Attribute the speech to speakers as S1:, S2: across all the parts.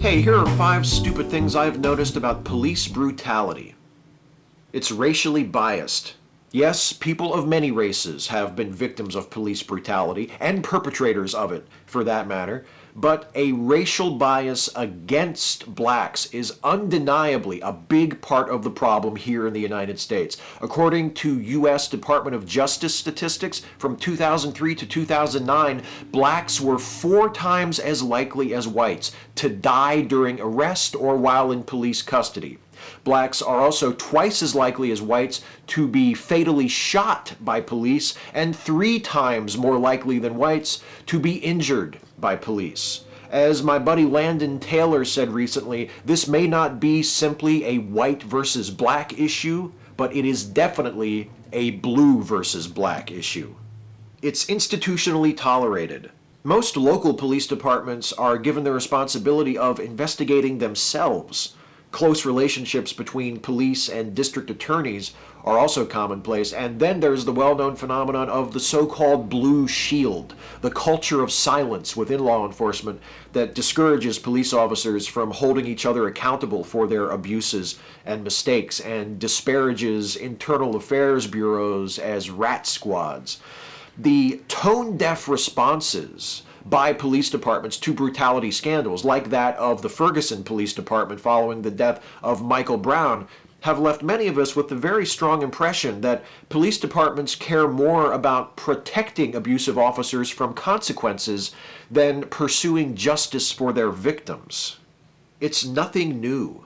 S1: Hey, here are 5 stupid things I've noticed about police brutality. It's racially biased. Yes, people of many races have been victims of police brutality, and perpetrators of it, for that matter, but a racial bias against blacks is undeniably a big part of the problem here in the United States. According to U.S. Department of Justice statistics from 2003 to 2009, blacks were 4 times as likely as whites to die during arrest or while in police custody. Blacks are also twice as likely as whites to be fatally shot by police and 3 times more likely than whites to be injured by police. As my buddy Landon Taylor said recently, this may not be simply a white versus black issue, but it is definitely a blue versus black issue. It's institutionally tolerated. Most local police departments are given the responsibility of investigating themselves. Close relationships between police and district attorneys are also commonplace. And then there's the well-known phenomenon of the so-called blue shield, the culture of silence within law enforcement that discourages police officers from holding each other accountable for their abuses and mistakes and disparages internal affairs bureaus as rat squads. The tone-deaf responses by police departments to brutality scandals, like that of the Ferguson Police Department following the death of Michael Brown, have left many of us with the very strong impression that police departments care more about protecting abusive officers from consequences than pursuing justice for their victims. It's nothing new.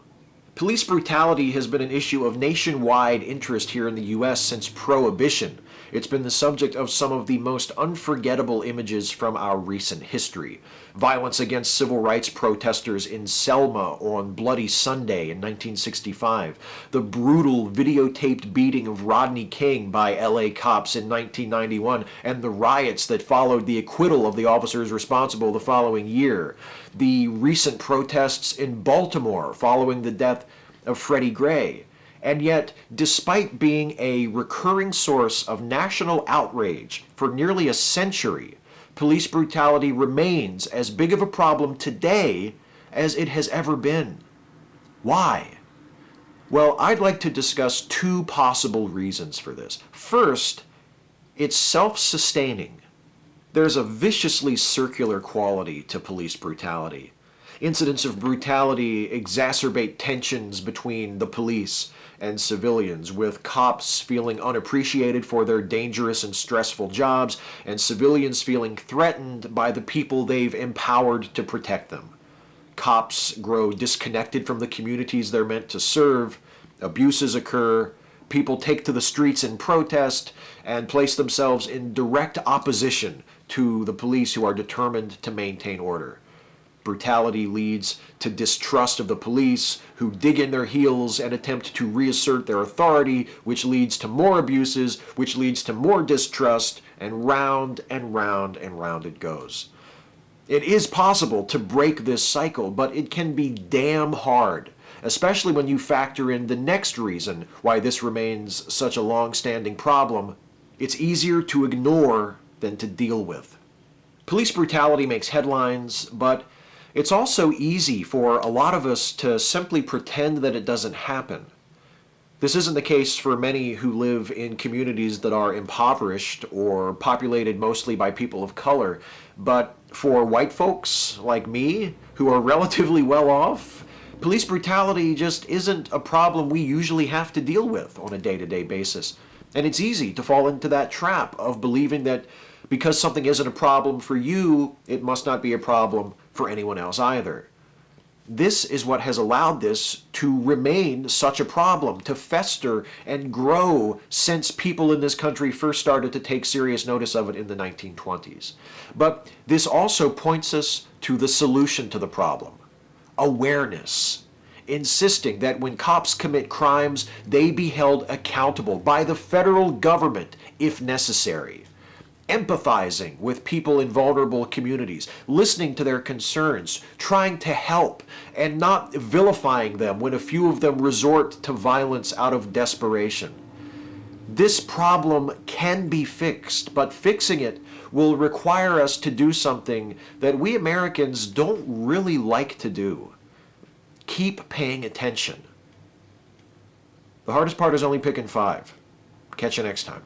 S1: Police brutality has been an issue of nationwide interest here in the U.S. since Prohibition. It's been the subject of some of the most unforgettable images from our recent history. Violence against civil rights protesters in Selma on Bloody Sunday in 1965. The brutal videotaped beating of Rodney King by LA cops in 1991, and the riots that followed the acquittal of the officers responsible the following year. The recent protests in Baltimore following the death of Freddie Gray. And yet, despite being a recurring source of national outrage for nearly a century, police brutality remains as big of a problem today as it has ever been. Why? Well, I'd like to discuss 2 possible reasons for this. First, it's self-sustaining. There's a viciously circular quality to police brutality. Incidents of brutality exacerbate tensions between the police and civilians, with cops feeling unappreciated for their dangerous and stressful jobs, and civilians feeling threatened by the people they've empowered to protect them. Cops grow disconnected from the communities they're meant to serve, abuses occur, people take to the streets in protest, and place themselves in direct opposition to the police who are determined to maintain order. Brutality leads to distrust of the police, who dig in their heels and attempt to reassert their authority, which leads to more abuses, which leads to more distrust, and round and round and round it goes. It is possible to break this cycle, but it can be damn hard, especially when you factor in the next reason why this remains such a long-standing problem. It's easier to ignore than to deal with. Police brutality makes headlines, but it's also easy for a lot of us to simply pretend that it doesn't happen. This isn't the case for many who live in communities that are impoverished or populated mostly by people of color, but for white folks like me, who are relatively well off, police brutality just isn't a problem we usually have to deal with on a day-to-day basis. And it's easy to fall into that trap of believing that because something isn't a problem for you, it must not be a problem for anyone else either. This is what has allowed this to remain such a problem, to fester and grow since people in this country first started to take serious notice of it in the 1920s. But this also points us to the solution to the problem: awareness. Insisting that when cops commit crimes, they be held accountable by the federal government if necessary. Empathizing with people in vulnerable communities, listening to their concerns, trying to help, and not vilifying them when a few of them resort to violence out of desperation. This problem can be fixed, but fixing it will require us to do something that we Americans don't really like to do. Keep paying attention. The hardest part is only picking 5. Catch you next time.